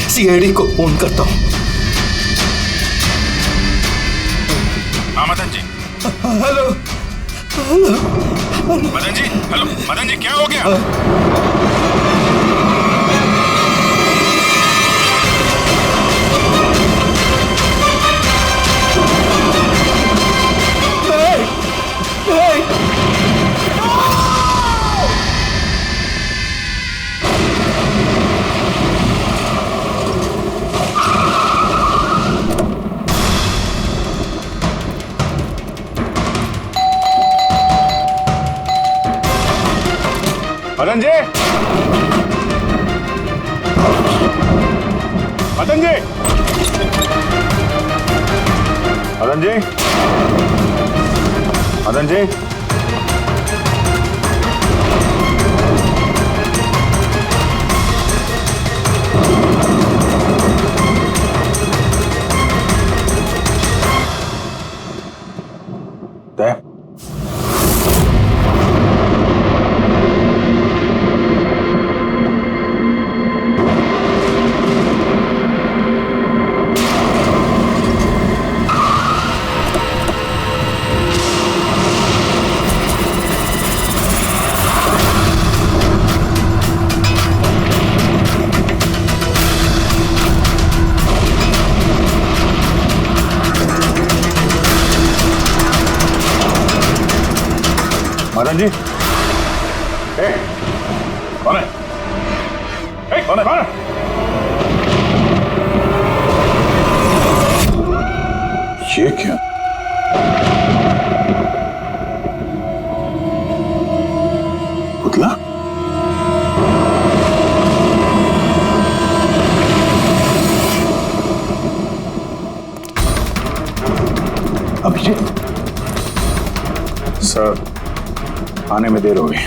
CID को phone करता हूँ। हाँ मदन जी। हेलो मदन जी, हेलो मदन जी, क्या हो गया? मदन जी, मदन जी, मदन जी, मदन जी, मदन जी, कौन है? कौन है? कौन है? ये क्या? पुतला? अभिजीत सर, आने में देर हो गई।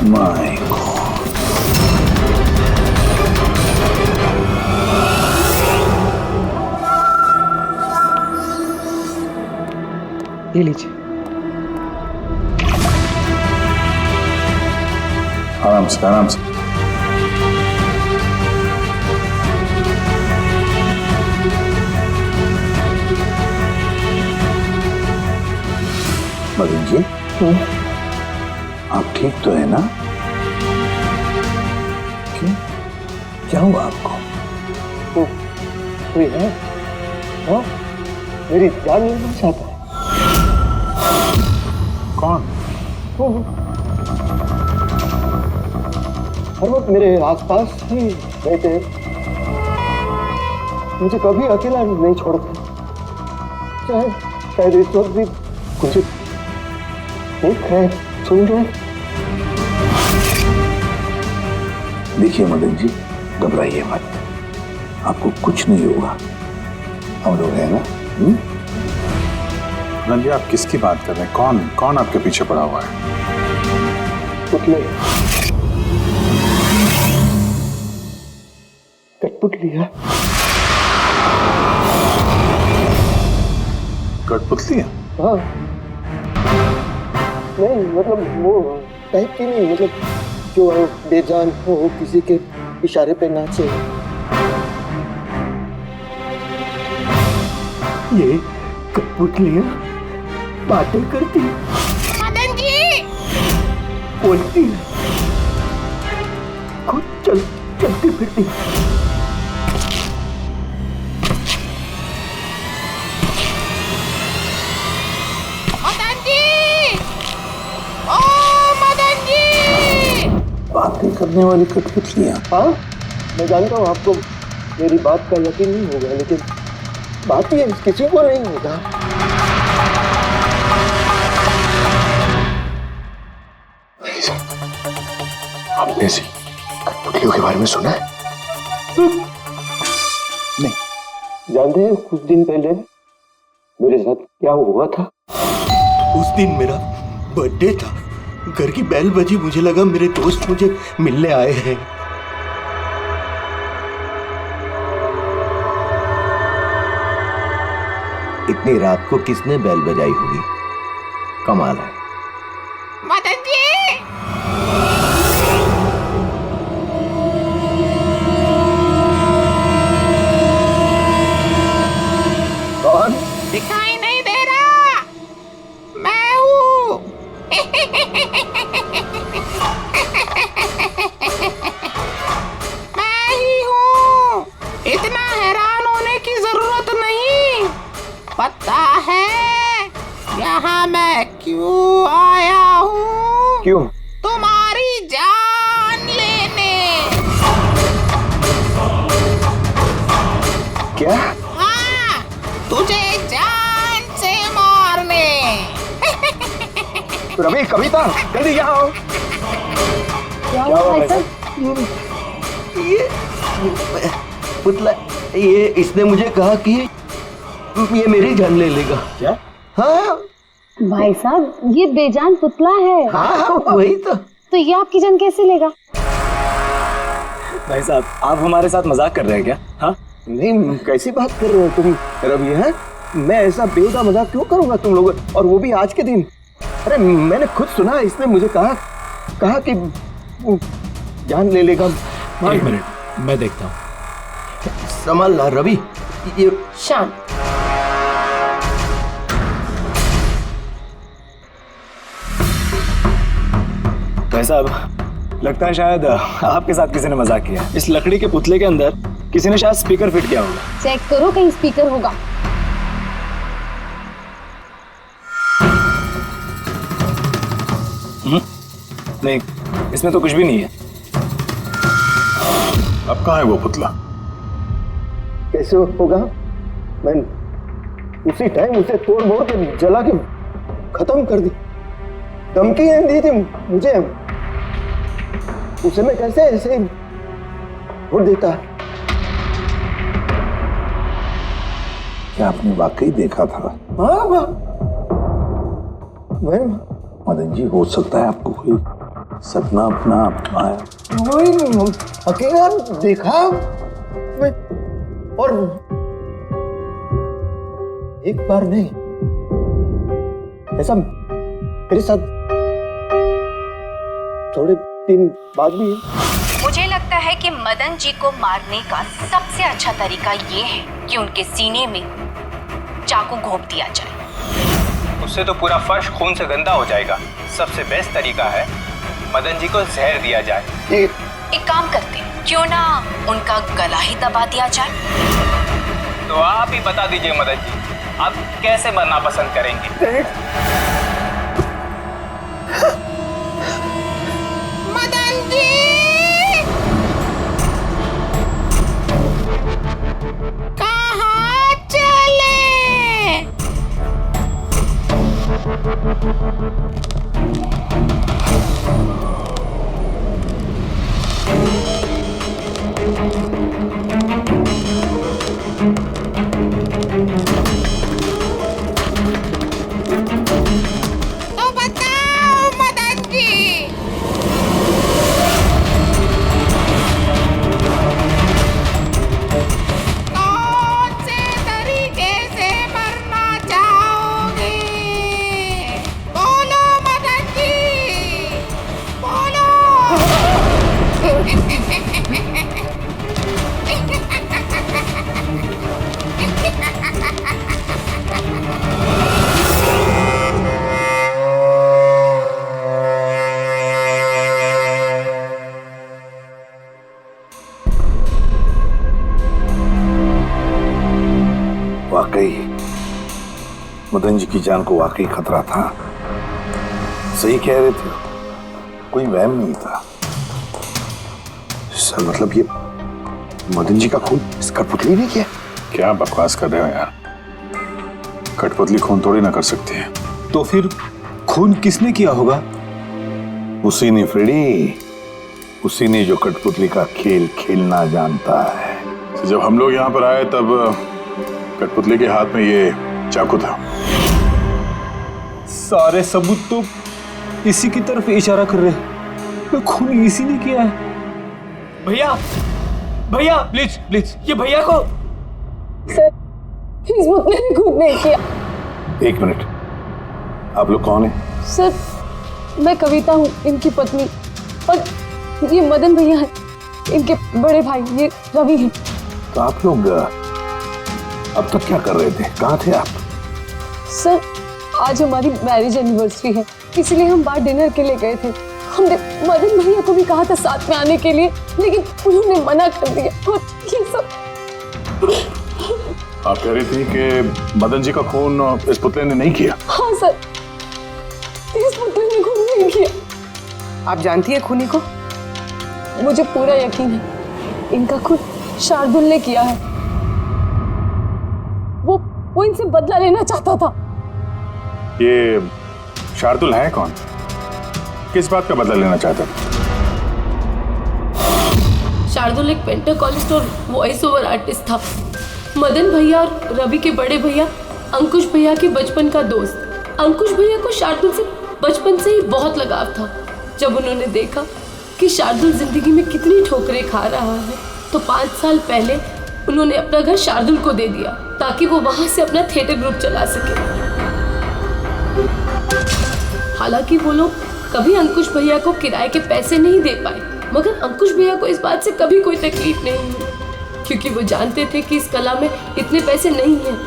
माय गॉड, ये लीजिए। आराम से आराम से। मदन जी, आप ठीक तो है ना? क्यों? क्या हुआ आपको? कोई है? हाँ? मेरी जान लेना चाहता है। कौन? हर वक्त मेरे आसपास ही रहते हैं, मुझे कभी अकेला नहीं छोड़ते। चाहे शायद इस वक्त भी मुझे देख रहे, सुन रहे। देखिए मदन जी, घबराइए मत, आपको कुछ नहीं होगा, हम लोग हैं ना। मदन जी, आप किसकी बात कर रहे हैं? कौन कौन आपके पीछे पड़ा हुआ है? पुतले, कठपुतली है। कठपुतली है? हाँ, नहीं मतलब वो टाइप की नहीं, मतलब जो बेजान हो किसी के इशारे पे नाचे। ये कठपुतलियां बातें करती, मदन जी बोलती, खुद चलती फिरती। मदन जी, ओ मदन जी। बातें करने वाली कठपुतलियां। हाँ, मैं जानता हूँ आपको मेरी बात का यकीन नहीं होगा, लेकिन बात ये किसी को नहीं होगा। आपने सी कठपुतलियों के बारे में सुना है? नहीं। जानते हैं कुछ दिन पहले मेरे साथ क्या हुआ था? उस दिन मेरा बर्थडे था। घर की बेल बजी, मुझे लगा मेरे दोस्त मुझे मिलने आए हैं। इतनी रात को किसने बेल बजाई होगी? कमाल है। मदन जी, कौन? दिखाई नहीं दे रहा, मैं हूँ। मैं ही हूँ। इतना हैरान होने की जरूरत नहीं। पता है यहाँ मैं क्यों आया हूँ? क्यों? तुम्हारी जान लेने। क्या? हाँ, तुझे जान से मारने। रवि, कविता, जल्दी यहाँ आओ। क्या हुआ भाई साहब? ये पुतला, ये इसने मुझे कहा कि ये मेरी जान ले लेगा। क्या? हाँ भाई साहब, ये बेजान पुतला है। हाँ, वही तो ये आपकी जान कैसे लेगा? भाई साहब, आप हमारे साथ मजाक कर रहे हैं क्या? हाँ, नहीं, कैसी बात कर रहे हो तुम रवि? है, मैं ऐसा बेहुदा मजाक क्यों करूंगा तुम लोग, और वो भी आज के दिन? अरे मैंने खुद सुना, इसने मुझे कहा कि वो जान ले लेगा। एक मिनट, मैं देखता हूँ। संभाल ला रवि। ये शांत। भाई साहब, लगता है शायद आपके साथ किसी ने मजाक किया। इस लकड़ी के पुतले के अंदर किसी ने शायद स्पीकर फिट किया होगा। चेक करो, कहीं स्पीकर होगा। नहीं, इसमें तो कुछ भी नहीं है। अब कहाँ है वो पुतला? कैसे होगा? मैं उसी टाइम उसे तोड़ मोड़ के जला के खत्म कर दी। धमकी दी थी मुझे, उसे मैं कैसे ऐसे छोड़ देता? क्या आपने वाकई देखा था? हाँ, मैं मदन जी, हो सकता है आपको कोई सपना अपना आया। वही अकेला देखा मैं, और एक बार नहीं, ऐसा मेरे साथ थोड़े दिन बाद भी। मुझे लगता है कि मदन जी को मारने का सबसे अच्छा तरीका ये है कि उनके सीने में चाकू घोंप दिया जाए। उससे तो पूरा फर्श खून से गंदा हो जाएगा। सबसे बेस्ट तरीका है मदन जी को जहर दिया जाए। एक काम करते हैं, क्यों ना उनका गला ही दबा दिया जाए? तो आप ही बता दीजिए मदन जी, आप कैसे मरना पसंद करेंगे? मदन जी, कहाँ चले? तो बताओ मदन जी, कौन से तरीके से मरना चाहोगे? बोलो मदन जी की जान को वाकई खतरा था। सही कह रहे थे, कोई वहम नहीं था। सर मतलब ये मदन जी का खून इस कठपुतली ने किया? क्या बकवास कर रहे हो यार? कठपुतली खून थोड़ी ना कर सकती है। तो फिर खून किसने किया होगा? उसी ने फ्रेडी, उसी ने जो कठपुतली का खेल खेलना जानता है। तो जब हम लोग यहाँ पर आए तब कठपुतली के हाथ में ये चाकू था। सारे सबूत तो इसी की तरफ इशारा कर रहे हैं। खून इसी ने किया है। भैया भैया प्लीज प्लीज, ये भैया को। सर इस पुतले ने खुद नहीं किया। एक मिनट, आप लोग कौन हैं? सर मैं कविता हूँ, इनकी पत्नी, और ये मदन भैया है, इनके बड़े भाई, ये रवि है। तो आप लोग अब तक क्या कर रहे थे? कहाँ थे आप? सर आज हमारी मैरिज एनिवर्सरी है, इसलिए हम बाहर डिनर के लिए गए थे। हमने मदन भैया को भी कहा था साथ में आने के लिए, लेकिन उन्होंने मना कर दिया। और ये सब आप कह रही थी कि मदन जी का खून इस पुतले ने नहीं किया? हाँ सर, इस पुतले ने खून नहीं किया। आप जानती है खूनी को? मुझे पूरा यकीन है इनका खून शार्दुल ने किया है। वो इनसे बदला लेना चाहता था। ये शार्दुल है कौन? किस बात का बदला लेना चाहता था? शार्दुल एक पेंटाकोलिस्ट और वॉइस ओवर आर्टिस्ट था। मदन भैया और रवि के बड़े भैया अंकुश भैया के बचपन का दोस्त। अंकुश भैया को शार्दुल से बचपन से ही बहुत लगाव था। जब उन्होंने देखा कि शार्दुल जिंदगी में कितनी ठोकरें खा रहा है, तो 5 साल पहले उन्होंने अपना घर शार्दुल को दे दिया ताकि वो वहां से अपना थिएटर ग्रुप चला सके। हालांकि वो लोग कभी अंकुश भैया को किराए के पैसे नहीं दे पाए, मगर अंकुश भैया को इस बात से कभी कोई तकलीफ नहीं हुई, क्योंकि वो जानते थे कि इस कला में इतने पैसे नहीं हैं।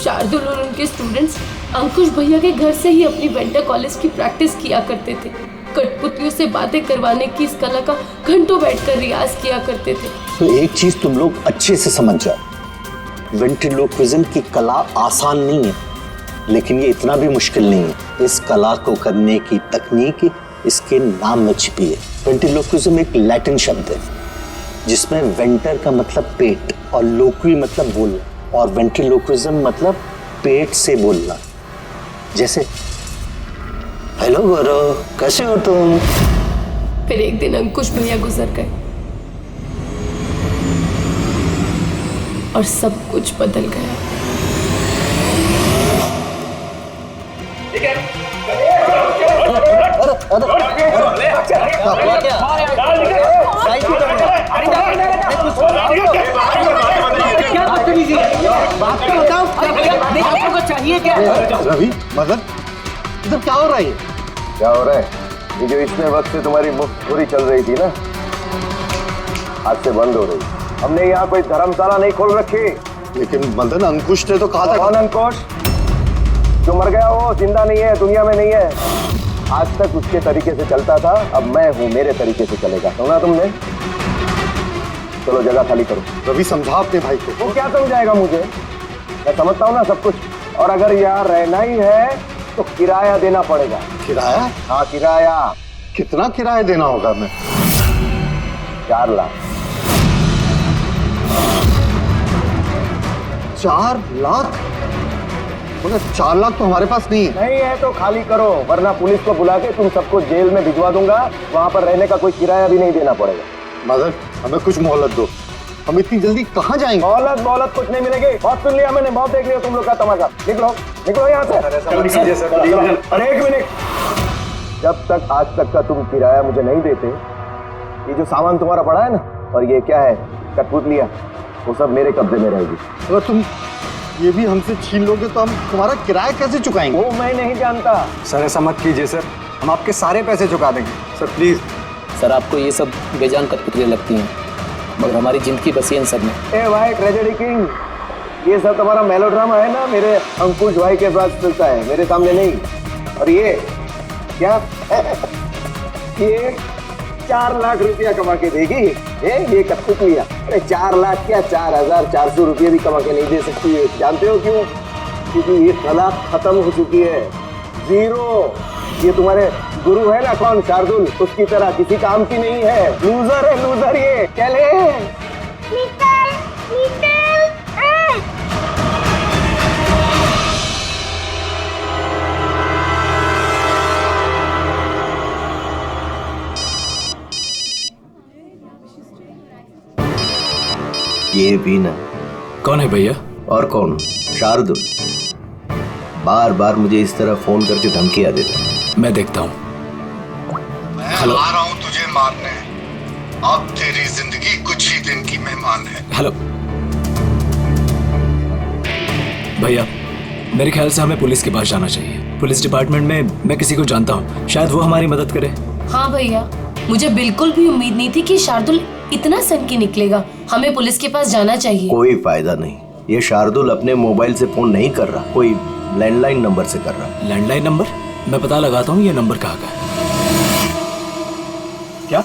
शार्दुल और उनके स्टूडेंट्स अंकुश भैया के घर से ही अपनी पेंटाकोलिस्ट की प्रैक्टिस किया करते थे। कठपुतलियों से बातें करवाने की इस कला का घंटों बैठकर रियाज किया करते थे। तो एक चीज तुम लोग अच्छे से समझ जाओ, वेंट्रिलोक्विज्म की कला आसान नहीं है, लेकिन ये इतना भी मुश्किल नहीं है। इस कला को करने की तकनीक इसके नाम में छिपी है। वेंट्रिलोक्विज्म एक लैटिन शब्द है जिसमें वेंटर का मतलब पेट और लोक्वी मतलब बोलना, और वेंट्रिलोक्विज्म मतलब पेट से बोलना। जैसे हेलो गौरव, कैसे हो तुम? फिर एक दिन अंकुश भैया गुजर गए और सब कुछ बदल गया। चाहिए क्या? रवि, मदन, इधर क्या हो रहा है? क्या हो रहा है? ये जो इतने वक्त से तुम्हारी मुफ्तखोरी चल रही थी ना, आज से बंद हो रही। हमने यहाँ कोई धर्मशाला नहीं खोल रखी। लेकिन मदन, अंकुश ने तो कहा था। कौन अंकुश? जो मर गया वो जिंदा नहीं है, दुनिया में नहीं है। आज तक उसके तरीके से चलता था, अब मैं हूँ, मेरे तरीके से चलेगा। सुना तुमने? चलो जगह खाली करो। रवि, समझा अपने भाई को। वो क्या समझाएगा मुझे? मैं समझता हूँ ना सब कुछ। और अगर यहाँ रहना ही है तो किराया देना पड़ेगा। किराया? हाँ किराया। कितना किराया देना होगा? मैं 4 लाख। 4 लाख? मगर 4 लाख तो हमारे पास नहीं है। नहीं है तो खाली करो, वरना पुलिस को बुला के तुम सबको जेल में भिजवा दूंगा। वहां पर रहने का कोई किराया भी नहीं देना पड़ेगा। मदन, हमें कुछ मोहलत दो। हम इतनी जल्दी कहाँ जाएंगे? मोहलत कुछ नहीं मिलेगी। बहुत सुन लिया मैंने, बहुत देख लिया तुम लोग का तमाशा। निकलो निकलो यहाँ से। अरे 1 मिनट, जब तक आज तक का तुम किराया मुझे नहीं देते, ये जो सामान तुम्हारा पड़ा है ना, और ये क्या है, कठपुतलियां, वो सब मेरे कब्जे में रहेगी। अगर तुम ये भी हमसे छीन लोगे तो हम तुम्हारा किराया कैसे चुकाएंगे? वो मैं नहीं जानता। सर ऐसा मत कीजिए सर, हम आपके सारे पैसे चुका देंगे सर, प्लीज। सर आपको ये सब बेजान कठपुतलियां लगती हैं, मगर हमारी जिंदगी बसी है इन सब में। ए भाई ट्रेजेडी किंग, ये सब तुम्हारा मेलोड्रामा है ना, मेरे अंकुश भाई के पास चलता है, मेरे सामने नहीं। और ये क्या ये 4 लाख रुपया कमा के देगी ये कठपुतलियां? अरे 4 लाख क्या, 4400 रुपये भी कमा के नहीं दे सकती है। जानते हो क्यों? क्योंकि ये कला खत्म हो चुकी है। जीरो। ये तुम्हारे गुरु है ना कौन, शार्दुल, उसकी तरह किसी काम की नहीं है। लूजर है, लूजर ये। चले निकल निकल। ये भी ना। कौन है भैया? और कौन? शार्दुल। बार बार मुझे इस तरह फोन करके धमकियां देता है। मैं देखता हूँ। मैं आ रहा हूँ तुझे मारने। अब तेरी जिंदगी कुछ ही दिन की मेहमान है। हेलो भैया, मेरे ख्याल से हमें पुलिस के पास जाना चाहिए। पुलिस डिपार्टमेंट में मैं किसी को जानता हूँ, शायद वो हमारी मदद करे। हाँ भैया, मुझे बिल्कुल भी उम्मीद नहीं थी कि शार्दुल इतना सनकी निकलेगा। हमें पुलिस के पास जाना चाहिए। कोई फायदा नहीं। ये शार्दुल अपने मोबाइल से फोन नहीं कर रहा, कोई लैंडलाइन नंबर से कर रहा। Landline number? मैं पता लगाता हूँ ये नंबर कहाँ का है। क्या?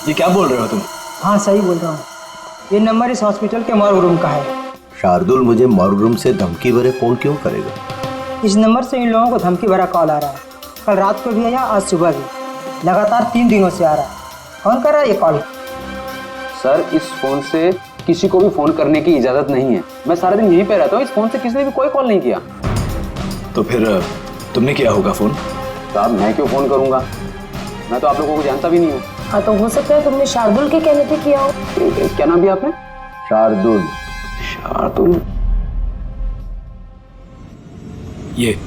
ये क्या बोल रहे हो तुम? हाँ सही बोल रहा हूँ। ये नंबर इस हॉस्पिटल के मॉर्ग रूम का है। शार्दुल मुझे मॉर्ग रूम से धमकी भरे फोन क्यों करेगा? इस नंबर से इन लोगों को धमकी भरा कॉल आ रहा है। कल रात को भी आया, आज सुबह भी। लगातार 3 दिनों से आ रहा है। कौन कर रहा है ये कॉल? सर, इस फोन से किसी को भी फोन करने की इजाजत नहीं है। मैं सारा दिन यहीं पे रहता हूँ, इस फोन से किसी ने भी कोई कॉल नहीं किया। तो फिर तुमने किया होगा फोन? साहब, मैं क्यों फोन करूंगा? मैं तो आप लोगों को जानता भी नहीं हूँ। हाँ, तो हो सकता है तुमने शार्दुल के कहने पे किया हो। क्या नाम दिया आपने? शार्दुल। शार्दुल? ये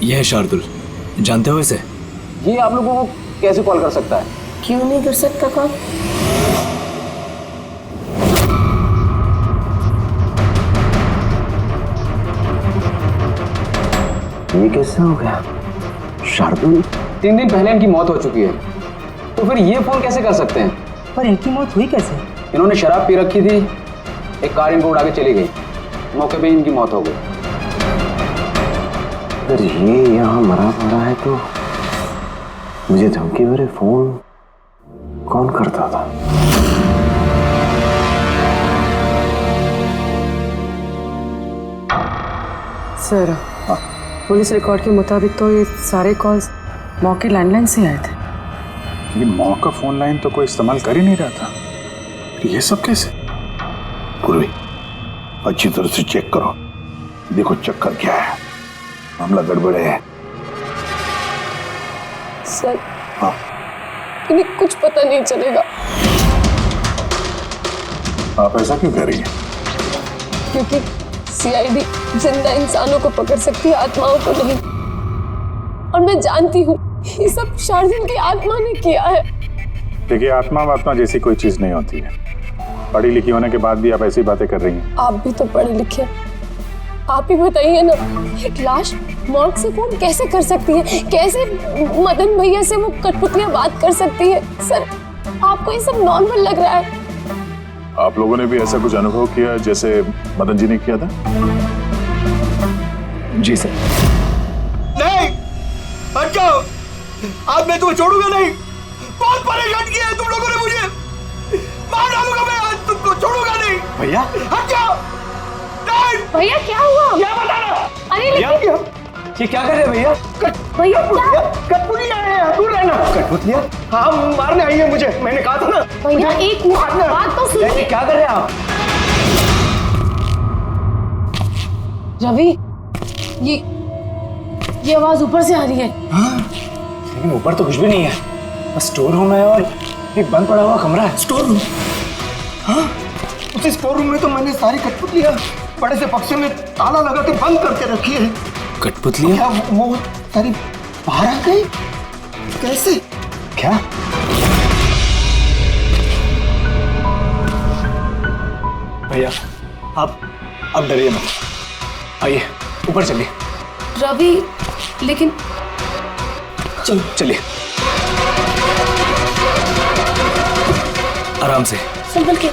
है शार्दुल, जानते हो इसे? ये आप लोगों को कैसे कॉल कर सकता है? क्यों नहीं कर सकता कॉल? ये कैसा हो गया? शार्दुल 3 दिन पहले इनकी मौत हो चुकी है, तो फिर ये फोन कैसे कर सकते हैं? पर इनकी मौत हुई कैसे? इन्होंने शराब पी रखी थी, एक कार इनको उड़ा के चली गई, मौके पे इनकी मौत हो गई। अगर ये यहाँ मरा पड़ा है तो मुझे धमकी भरे फोन कौन करता था? सर, पुलिस रिकॉर्ड के मुताबिक तो ये सारे कॉल्स मौके लैंडलाइन से आए थे। लेकिन मौका फोन लाइन तो कोई इस्तेमाल कर ही नहीं रहा था। ये सब कैसे? पूर्वी, अच्छी तरह से चेक करो, देखो चक्कर क्या है। मामला गड़बड़ है। सर, इन्हें कुछ पता नहीं चलेगा। आप ऐसा क्यों कह रही हैं? क्योंकि सीआईडी जिंदा इंसानों को पकड़ सकती है, आत्माओं को नहीं। और मैं जानती हूँ ये सब शार्दुल की आत्मा ने किया है। देखिए, आत्मा जैसी कोई चीज नहीं होती है। पढ़ी लिखी होने के बाद भी आप ऐसी बातें कर रही हैं। आप भी तो पढ़े लिखे, आप ही बताइए ना, एक लाश मॉर्ग से फोन कैसे कर सकती है? कैसे मदन भैया से वो कठपुतलियां बात कर सकती है? सर, आपको ये सब नॉर्मल लग रहा है? आप लोगों ने भी ऐसा कुछ अनुभव किया जैसे मदन जी ने किया था? जी सर। नहीं, हट जाओ। आज मैं तुम्हें छोड़ूंगा नहीं। बहुत परेशान किया है तुम लोगों ने मुझे। मार डालूंगा मैं, आज तुमको छोड़ूंगा नहीं। भैया, हट जाओ। नहीं। भैया क्या हुआ? क्या बताना? अरे लेकिन ये क्या कर रहे हैं भैया? भैया कठपुतलियां हैं, दूर रहना। कठपुतलियां? हाँ, मारने आई है मुझे, मैंने कहा था ना। भैया एक बात तो सुनिए। क्या कर रहे हैं आप? रवि, ये आवाज ऊपर से आ रही है। हाँ, लेकिन ऊपर तो कुछ भी नहीं है, बस स्टोर रूम है और एक बंद पड़ा हुआ कमरा है। Store room? हाँ, उसी स्टोर रूम में तो मैंने सारी कठपुतलियां बड़े से बक्से में ताला लगा के बंद करके रखी है। कठपुतलियां? क्या वो सारी बाहर आ गई? कैसे? क्या? भैया, आप डरिए मत, आइए ऊपर चलिए। रवि, लेकिन चलिए आराम से, संभल के।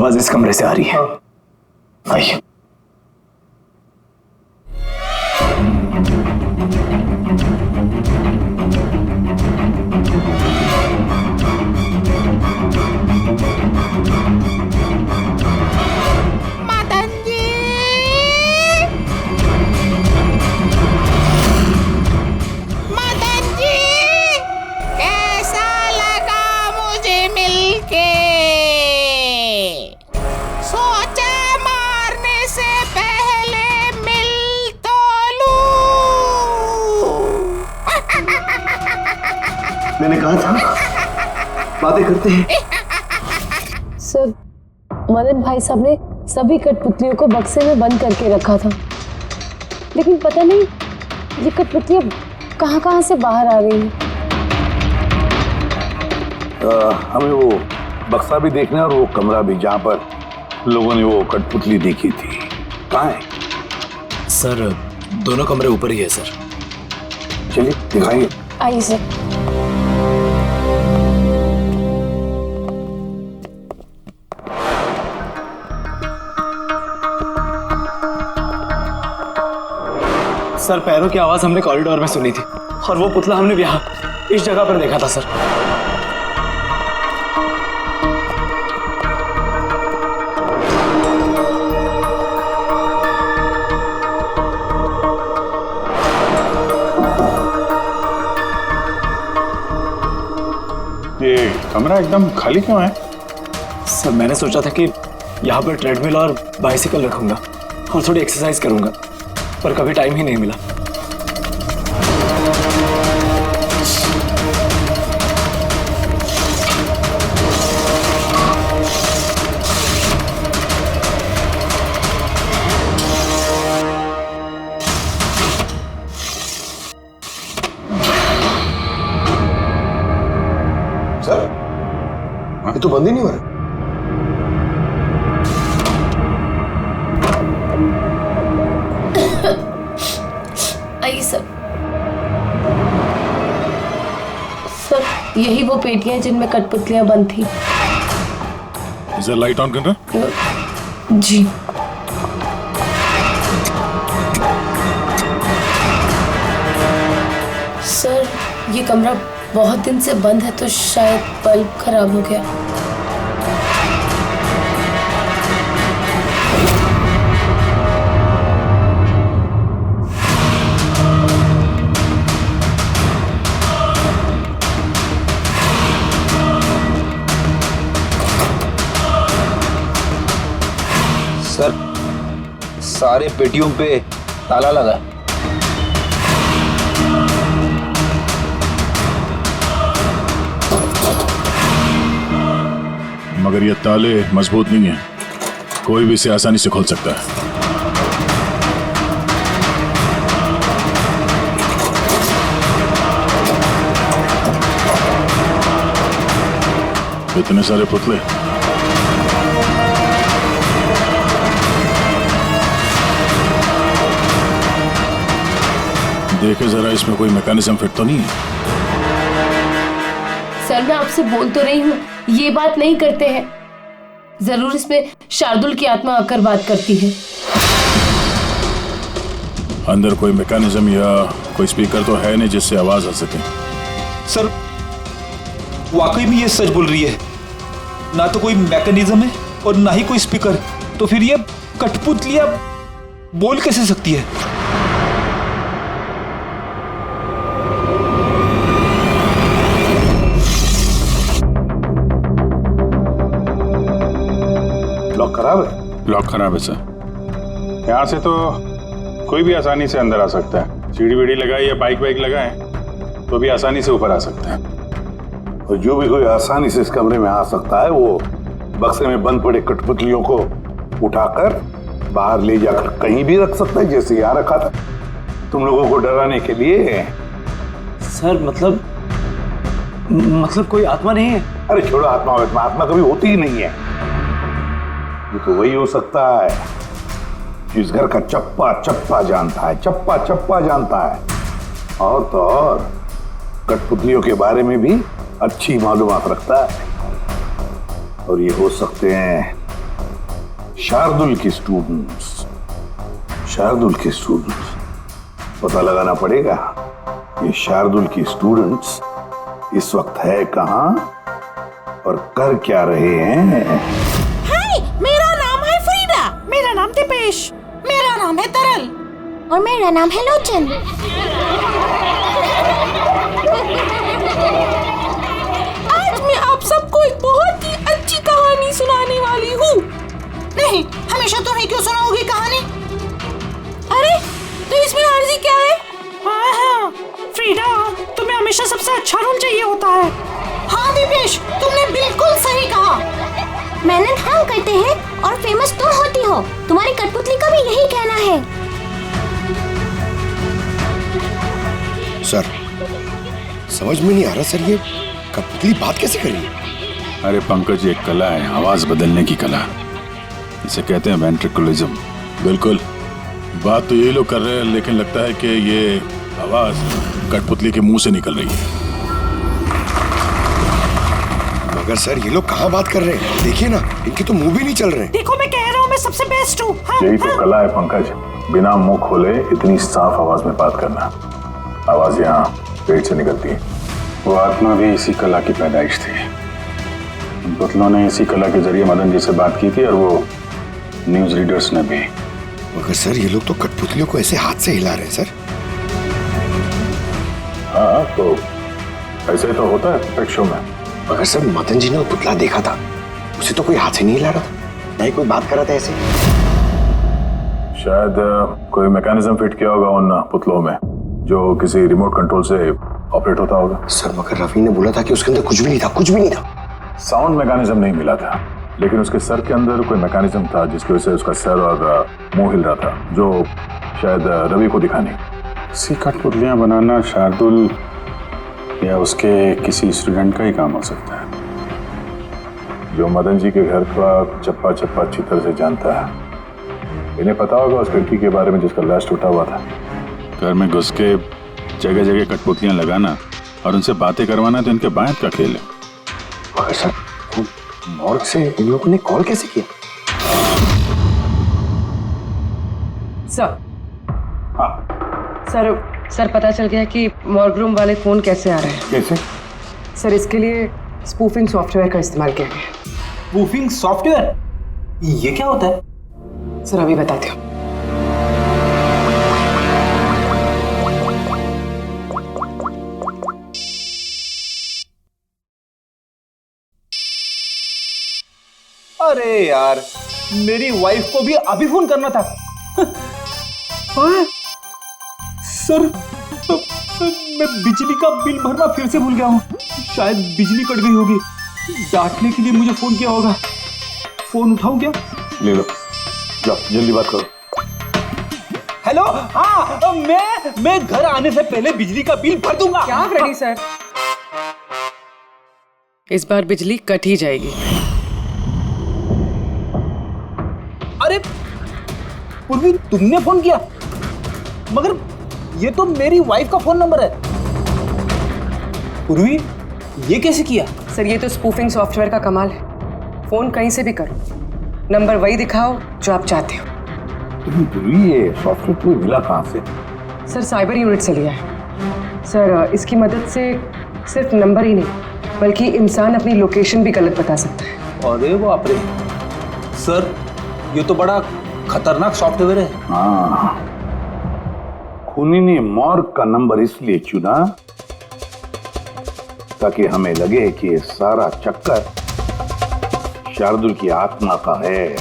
आवाज इस कमरे से आ रही है। आइए। मदन जी, मदन जी, कैसा लगा मुझे मिलके? सोचा मारने से पहले मिल तो लूं। मैंने कहा था बातें करते हैं। सर, मदन भाई साहब ने सभी कठपुतलियों को बक्से में बंद करके रखा था, लेकिन पता नहीं ये कठपुतलियां कहां से बाहर आ रही हैं। हमें वो बक्सा भी देखना है और वो कमरा भी जहाँ पर लोगों ने वो कठपुतली देखी थी। कहाँ है? सर, दोनों कमरे ऊपर ही है सर। चलिए दिखाइए। आइए सर। सर, पैरों की आवाज हमने कॉरिडोर में सुनी थी और वो पुतला हमने यहाँ इस जगह पर देखा था सर। ये कमरा एकदम खाली क्यों है? सर, मैंने सोचा था कि यहाँ पर ट्रेडमिल और बाइसिकल रखूंगा और थोड़ी एक्सरसाइज करूंगा, पर कभी टाइम ही नहीं मिला। सर, ये तो बंद ही नहीं हो रहा। आइए सर। सर, यही वो पेटियां जिनमें कठपुतलियां बंद थी। इसे लाइट ऑन करना। जी। सर, ये कमरा बहुत दिन से बंद है, तो शायद बल्ब खराब हो गया। सर, सारे पेटियों पे ताला लगा है। मगर ये ताले मजबूत नहीं है, कोई भी इसे आसानी से खोल सकता है। इतने सारे पुतले, देखे जरा, इसमें कोई मैकेनिज्म फिट तो नहीं है। सर, मैं आपसे बोल तो रही हूँ, ये बात नहीं करते हैं। जरूर इसमें शार्दुल की आत्मा आकर बात करती है। अंदर कोई मैकेनिज्म या कोई स्पीकर तो है नहीं जिससे आवाज आ सके। सर, वाकई में ये सच बोल रही है। ना तो कोई मैकेनिज्म है और ना ही कोई स्पीकर, तो फिर ये कठपुतलियां बोल कैसे सकती है? लॉक खराब है। लॉक खराब है सर। यहाँ से तो कोई भी आसानी से अंदर आ सकता है। सीढ़ी वीढ़ी लगाए या बाइक वाइक लगाए तो भी आसानी से ऊपर आ सकता है। और जो भी कोई आसानी से इस कमरे में आ सकता है वो बक्से में बंद पड़े कठपुतलियों को उठाकर बाहर ले जाकर कहीं भी रख सकता है, जैसे यहाँ रखा था तुम लोगों को डराने के लिए। सर, मतलब कोई आत्मा नहीं है? अरे छोड़ो, आत्मा कभी होती ही नहीं है। ये तो वही हो सकता है जिस घर का चप्पा चप्पा जानता है। और तो और कठपुतलियों के बारे में भी अच्छी मालूमात रखता है। और ये हो सकते हैं शार्दुल की स्टूडेंट्स, शार्दुल की स्टूडेंट्स, पता लगाना पड़ेगा ये शार्दुल की स्टूडेंट्स इस वक्त है कहां और कर क्या रहे हैं। हाय, मेरा नाम है फ्रीडा। मेरा नाम दीपेश। मेरा नाम है तरल। और मेरा नाम है लोचन। आज मैं आप सबको एक बहुत ही अच्छी कहानी सुनाने वाली हूँ। नहीं, हमेशा तुम ही क्यों सुनाओगी कहानी? अरे, तो इसमें अर्जी क्या है? हाँ, फ्रीडा, तुम्हें हमेशा सबसे अच्छा रोल चाहिए होता है। हाँ दीपेश, तुमने बिल्कुल सही कहा। मेहनत हम करते हैं और फेमस तुम होती हो। तुम्हारी कठपुतली का भी यही कहना है। सर, समझ में नहीं आ रहा सर, ये कठपुतली बात कैसे कर रही है? अरे पंकज, एक कला है आवाज बदलने की कला। इसे कहते हैं वेंट्रिकुलिज्म। बिल्कुल, बात तो यही लोग कर रहे हैं, लेकिन लगता है कि ये आवाज कठपुतली के मुंह से निकल रही है। मगर सर, ये लोग कहाँ बात कर रहे हैं? देखिए ना, इनके तो मुंह भी नहीं चल रहे। देखो, मैं कह रहा हूँ मैं सबसे बेस्ट हूँ। यही तो कला है पंकज, बिना मुंह खोले इतनी साफ आवाज में बात करना। आवाज यहाँ पेट से निकलती है। वो आत्मा भी इसी कला की पैदाइश थी। उन पुतलों ने इसी कला के जरिए मदन जी से बात की थी और वो न्यूज रीडर्स ने भी। मगर सर, ये लोग तो कठपुतलियों को ऐसे हाथ से हिला रहे हैं सर। हाँ, तो ऐसे तो होता है पेट शो में। मगर सर, मदन जी ने वो पुतला देखा था, उसे तो कोई हाथ से नहीं हिला रहा था, नहीं कोई बात कर रहा था ऐसे। शायद कोई मैकेनिज्म फिट किया होगा उन पुतलों में, जो किसी रिमोट कंट्रोल से ऑपरेट होता होगा। सर, मगर रवि ने बोला था कि उसके अंदर कुछ भी नहीं था, कुछ भी नहीं था। साउंड मैकेनिज्म नहीं मिला था, लेकिन उसके सर के अंदर कोई मैकेनिज्म था जिसकी वजह से उसका सर और मुंह हिल रहा था, जो शायद रवि को दिखा नहीं। ऐसी कठपुतलियां बनाना शार्दुल या उसके किसी स्टूडेंट का ही काम हो सकता है, जो मदन जी के घर का चप्पा चप्पा अच्छी तरह से जानता है। इन्हें पता होगा उस लड़की के बारे में जिसका लाश टूटा हुआ था। घर में घुस के जगह जगह कठपुतलियां लगाना और उनसे बातें करवाना तो इनके बायत का खेल है। मगर सर, मॉर्ग से इन लोगों ने कॉल कैसे किया? सर, सर पता चल गया कि मॉर्ग रूम वाले फोन कैसे आ रहे हैं। कैसे? सर, इसके लिए स्पूफिंग सॉफ्टवेयर का इस्तेमाल किया गया। Spoofing software? ये क्या होता है? सर, अभी बताती हूँ। अरे यार, मेरी वाइफ को भी अभी फोन करना था। सर, मैं बिजली का बिल भरना फिर से भूल गया हूँ। शायद बिजली कट गई होगी। डांटने के लिए मुझे फोन किया होगा। फोन उठाऊं क्या? ले लो, जाओ जल्दी बात करो। हेलो, हाँ, मैं घर आने से पहले बिजली का बिल भर दूंगा। क्या फ्रेडी सर, इस बार बिजली कट ही जाएगी। अरे पूर्वी, तुमने फोन किया? मगर ये तो मेरी वाइफ का फोन नंबर है। पूर्वी, ये कैसे किया? सर, ये तो स्पूफिंग सॉफ्टवेयर का कमाल है। फोन कहीं से भी करो, नंबर वही दिखाओ जो आप चाहते हो। ये सॉफ्टवेयर तुम्हें मिला कहाँ से? सर, साइबर यूनिट से लिया है। सर, इसकी मदद से सिर्फ नंबर ही नहीं, बल्कि इंसान अपनी लोकेशन भी गलत बता सकता है। अरे बाप रे, सर ये तो बड़ा खतरनाक सॉफ्टवेयर है। हाँ, खूनी ने मॉर्ग का नंबर इसलिए चुना ताकि हमें लगे कि ये सारा चक्कर शार्दुल की आत्मा का है।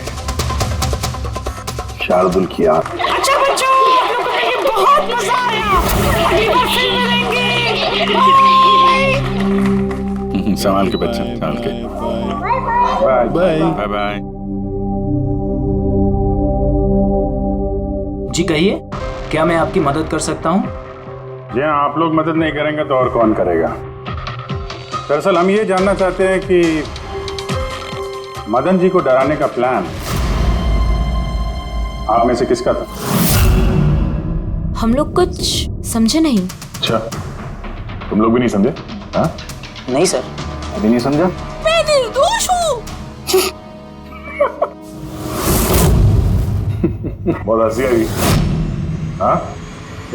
शार्दुल की आत्मा। अच्छा बच्चों, आप लोगों को मिलके बहुत मजा आया। अगली बार फिर मिलेंगे। बाय। संभाल के बच्चे, संभाल के। Bye bye bye bye. जी कहिए, क्या मैं आपकी मदद कर सकता हूँ? जी हाँ, आप लोग मदद नहीं करेंगे तो और कौन करेगा? दरअसल हम ये जानना चाहते हैं कि मदन जी को डराने का प्लान आप में से किसका था? हम लोग कुछ समझे नहीं। अच्छा, तुम लोग भी नहीं समझे? हाँ? नहीं सर। अभी नहीं समझा? मैं निर्दोष हूँ। बहुत हंसी आई। हाँ,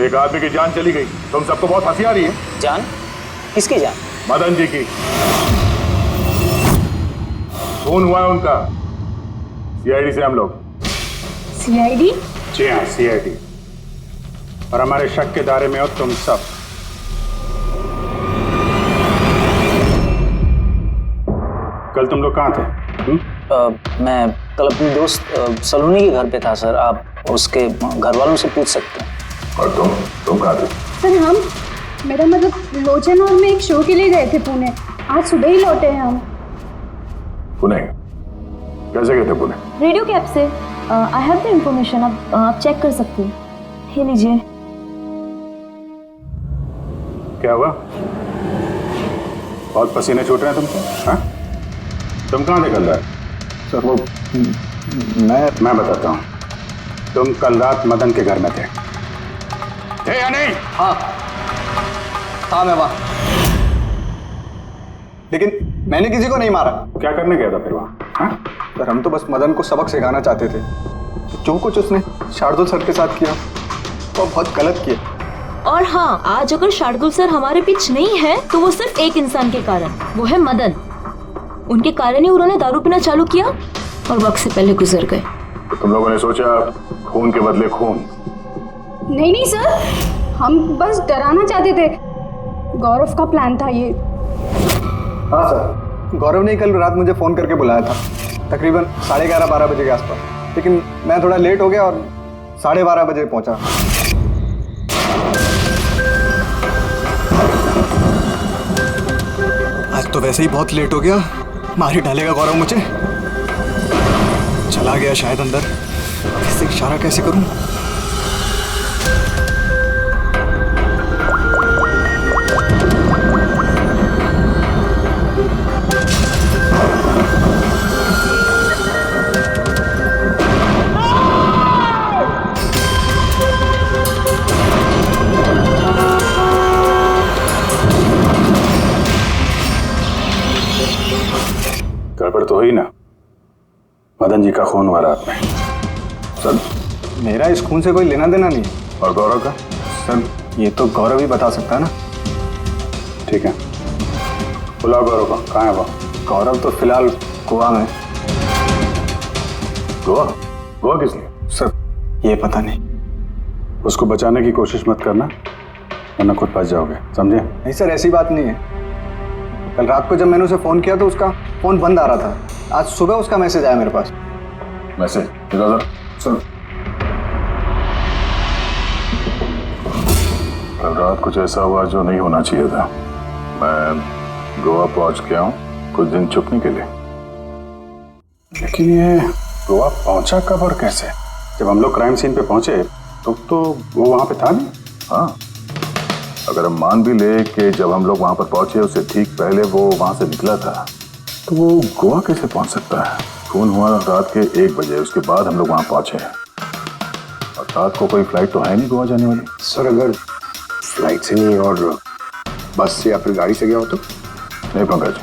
एक आदमी की जान चली गई, तुम सबको बहुत हंसी आ रही है। जान? किसकी जान? मदन जी की। खून हुआ है उनका सीआईडी से हम लोग। सीआईडी? जी हाँ, सीआईडी। और हमारे शक के दायरे में हो तुम सब। कल तुम लोग कहाँ थे? मैं कल अपने दोस्त सलोनी के घर पे था सर। आप उसके घर वालों से पूछ सकते हैं। और तुम कहाँ थे? सर हम, मेरा मतलब लोचन और मैं एक शो के लिए गए थे पुणे। आज सुबह ही लौटे हैं हम। पुणे? कैसे गए थे पुणे? रेडियो कैब से। आई हैव द इंफॉर्मेशन, आप चेक कर सकते हैं। ये लीजिए। क्या हुआ? बहुत पसीने छूट रहे हैं तुमको? हाँ? तुम कहाँ थे कल रात? सर वो मैं बताता हूँ। तुम कल रात मदन के घर में थे या नहीं? हाँ मैं वहाँ, लेकिन मैंने किसी को नहीं मारा। क्या करने गया था फिर वहाँ? हाँ? सर हम तो बस मदन को सबक सिखाना चाहते थे। जो कुछ उसने शार्दुल सर के साथ किया वो बहुत गलत किया। और हाँ, आज अगर शार्दुल सर हमारे बीच नहीं है तो वो सिर्फ एक इंसान के कारण, वो है मदन। उनके कारण ही उन्होंने दारू पीना चालू किया और वक्त से पहले गुजर गए। तो तुम लोगों ने सोचा खून के बदले खून? नहीं सर, हम बस डराना चाहते थे। गौरव का प्लान था ये। हाँ सर, गौरव ने कल रात मुझे फोन करके बुलाया था, तकरीबन 11:30-12 बजे के आसपास। लेकिन मैं थोड़ा लेट हो गया और 12:30 बजे पहुंचा। आज तो वैसे ही बहुत लेट हो गया, मार ही डालेगा गौरव मुझे। चला गया शायद अंदर, अब इससे इशारा कैसे करूं? गड़बड़ तो हुई ना? मदन जी का खून हुआ रात में। सर मेरा इस खून से कोई लेना देना नहीं। और गौरव का? सर ये तो गौरव ही बता सकता है ना। ठीक है, बुलाओ गौरव को। कहाँ है वो? गौरव तो फिलहाल गोवा में। गोवा? गोवा किस लिए? सर ये पता नहीं। उसको बचाने की कोशिश मत करना, वरना खुद फंस जाओगे, समझे? नहीं सर, ऐसी बात नहीं है। कल रात को जब मैंने उसे फोन किया तो उसका फोन बंद आ रहा था। आज सुबह उसका मैसेज आया मेरे पास। मैसेज? सर कल रात कुछ ऐसा हुआ जो नहीं होना चाहिए था। मैं गोवा पहुंच गया हूँ कुछ दिन छुपने के लिए। लेकिन ये गोवा पहुंचा कब और कैसे? जब हम लोग क्राइम सीन पे पहुंचे तो वो वहां पे था नहीं। हाँ, अगर हम मान भी ले कि जब हम लोग वहां पर पहुंचे उससे ठीक पहले वो वहां से निकला था, तो वो गोवा कैसे पहुंच सकता है? खून हुआ रात के 1 बजे, उसके बाद हम लोग वहां पहुंचे और रात को कोई फ्लाइट तो है नहीं गोवा जाने वाली। सर अगर फ्लाइट से नहीं और बस से या फिर गाड़ी से गया हो तो? नहीं पंकज,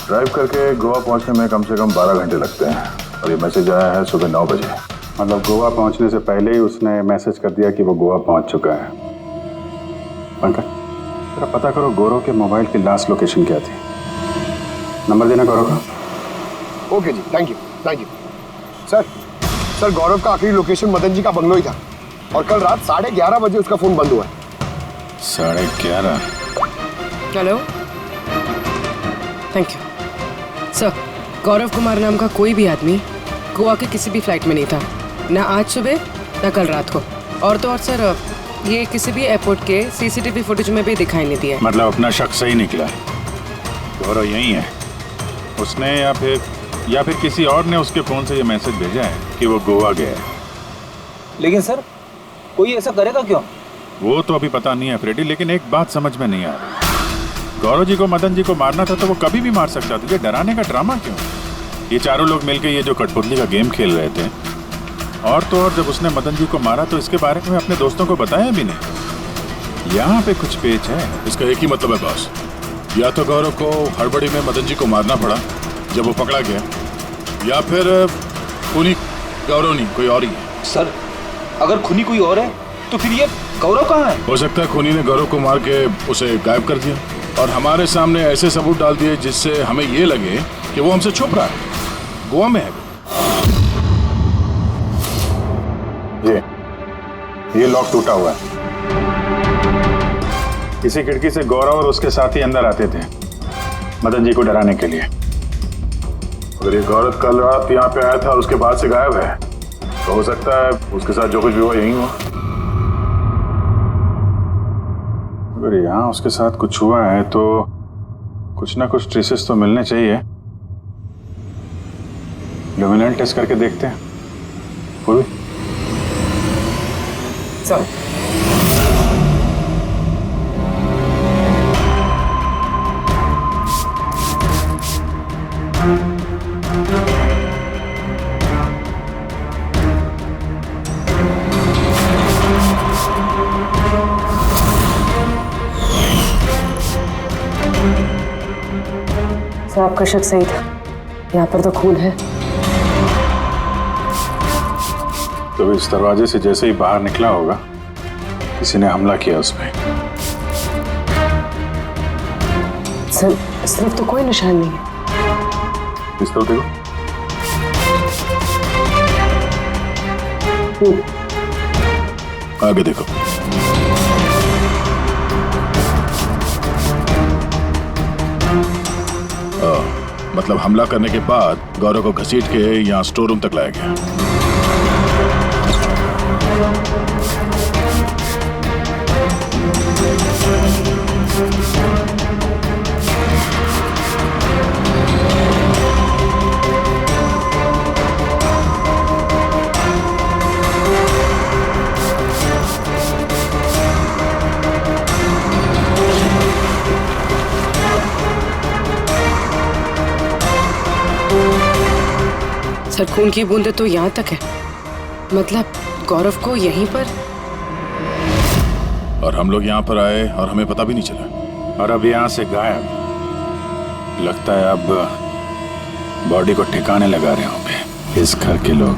ड्राइव करके गोवा पहुंचने में कम से कम 12 घंटे लगते हैं और ये मैसेज आया है सुबह 9 बजे। मतलब गोवा पहुंचने से पहले ही उसने मैसेज कर दिया कि वो गोवा पहुंच चुका है। पंकज जरा पता करो गौरव के मोबाइल की लास्ट लोकेशन क्या थी। नंबर देना गौरव का। ओके जी, थैंक यू। सर गौरव का आखिरी लोकेशन मदन जी का बंगलो ही था और कल रात 11:30 बजे उसका फोन बंद हुआ है। 11:30? Hello, thank you sir. Gaurav Kumar नाम का कोई भी आदमी गोवा के किसी भी फ्लाइट में नहीं था, ना आज सुबह ना कल रात को। और तो और सर ये किसी भी एयरपोर्ट के सीसीटीवी फुटेज में भी दिखाई नहीं दिया। मतलब अपना शक सही निकला, गौरव यही है उसने या फिर किसी और ने उसके फोन से ये मैसेज भेजा है कि वो गोवा गया है। लेकिन सर कोई ऐसा करेगा क्यों? वो तो अभी पता नहीं है फ्रेडी, लेकिन एक बात समझ में नहीं आ रही। गौरव जी को मदन जी को मारना था तो वो कभी भी मार सकता था, ये डराने का ड्रामा क्यों? ये चारों लोग मिलकर ये जो कठपुतली का गेम खेल रहे थे। और तो और जब उसने मदन जी को मारा तो इसके बारे में अपने दोस्तों को बताया भी नहीं। यहाँ पे कुछ पेच है। इसका एक ही मतलब है बॉस, या तो गौरव को हड़बड़ी में मदन जी को मारना पड़ा जब वो पकड़ा गया, या फिर उन्हीं गौरव नहीं कोई और ही है। सर अगर खूनी कोई और है तो फिर ये गौरव कहाँ है? हो सकता है खूनी ने गौरव को मार के उसे गायब कर दिया और हमारे सामने ऐसे सबूत डाल दिए जिससे हमें ये लगे कि वो हमसे छुप रहा है, गोवा में है। ये लॉक टूटा हुआ है। इसी खिड़की से गौरव और उसके साथी अंदर आते थे मदन जी को डराने के लिए। अगर ये गौरव कल रात यहाँ पे आया था और उसके बाद से गायब है तो हो सकता है उसके साथ जो कुछ भी हुआ यही हुआ। अगर यहाँ उसके साथ कुछ हुआ है तो कुछ ना कुछ ट्रेसेस तो मिलने चाहिए। लुमिनल टेस्ट करके देखते हैं। पूर्वी सर आपका शक सही था, यहाँ पर तो खून है। तो इस दरवाजे से जैसे ही बाहर निकला होगा किसी ने हमला किया उस पे। सर इस तरफ तो कोई निशान नहीं है। इस तरफ देखो। आगे देखो। मतलब हमला करने के बाद गौरव को घसीट के यहाँ स्टोर रूम तक लाया गया। सर खून की बूंदें तो यहाँ तक है, मतलब गौरव को यहीं पर। और हम लोग यहाँ पर आए और हमें पता भी नहीं चला और अब यहाँ से गायब। लगता है अब बॉडी को ठिकाने लगा रहे होंगे इस घर के लोग।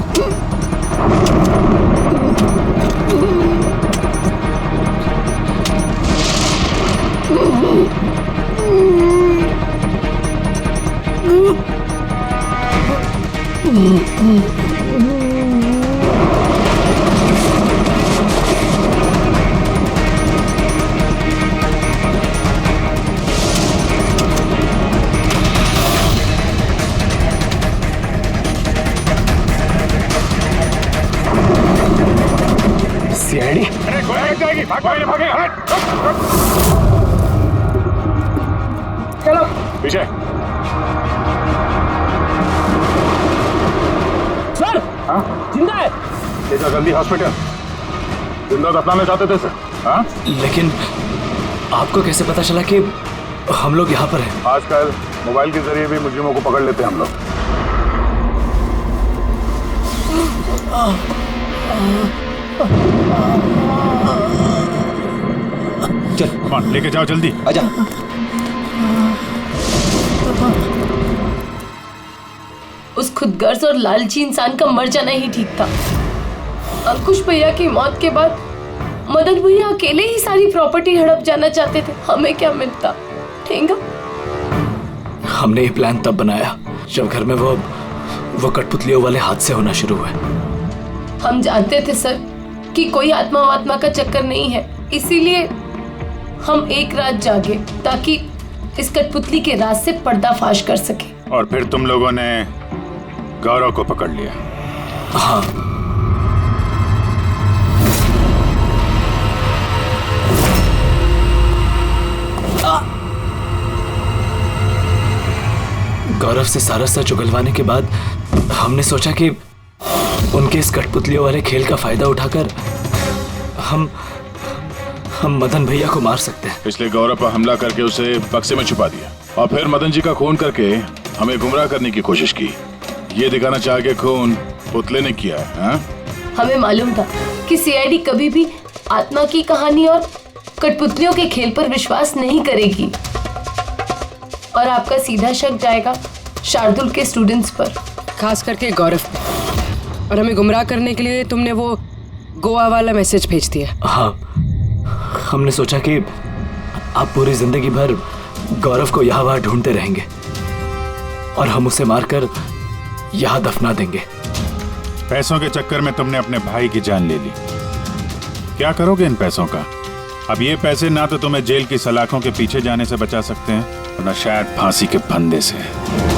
सीआईडी? अरे गोया जाएगी, भागे, हट। चलो पीछे। सर जिंदा है। ले जाओ जल्दी हॉस्पिटल। जिंदा दफनाना चाहते थे सर। हाँ? लेकिन आपको कैसे पता चला कि हम लोग यहाँ पर हैं? आजकल मोबाइल के जरिए भी मुजरिमों को पकड़ लेते हैं हम लोग। चल लेके जाओ जल्दी। आजा। उस खुदगर्ज और लालची इंसान का मर जाना ही ठीक था। अंकुश भैया की मौत के बाद मदन भैया अकेले ही सारी प्रॉपर्टी हड़प जाना चाहते थे। हमें क्या मिलता? ठेंगा। हमने ये प्लान तब बनाया जब घर में वो कठपुतलियों वाले हादसे होना शुरू हुए। हम जानते थे सर कि कोई आत्मा का चक्कर नहीं है, इसीलिए हम एक रात जागे ताकि इस कठपुतली के राज से पर्दाफाश कर सके। और फिर तुम लोगों ने गौरव को पकड़ लिया। हाँ। गौरव से सारा सच उगलवाने के बाद हमने सोचा कि उनके इस कठपुतलियों वाले खेल का फायदा उठाकर हम मदन भैया को मार सकते हैं। इसलिए गौरव पर हमला करके उसे बक्से में छुपा दिया और फिर मदन जी का खून करके हमें गुमराह करने की कोशिश की। ये दिखाना चाह के खून पुतले ने किया है। हाँ? हमें मालूम था कि सीआईडी कभी भी आत्मा की कहानी और कठपुतलियों के खेल पर विश्वास नहीं करेगी और आपका सीधा शक जाएगा शार्दुल के स्टूडेंट्स पर, खास करके गौरव पे। और हमें गुमराह करने के लिए तुमने वो गोवा वाला मैसेज भेज दिया। हाँ, हमने सोचा कि आप पूरी जिंदगी भर गौरव को यहाँ वहाँ ढूंढते रहेंगे और हम उसे मारकर यहाँ दफना देंगे। पैसों के चक्कर में तुमने अपने भाई की जान ले ली। क्या करोगे इन पैसों का? अब ये पैसे ना तो तुम्हें जेल की सलाखों के पीछे जाने से बचा सकते हैं और ना शायद फांसी के फंदे से।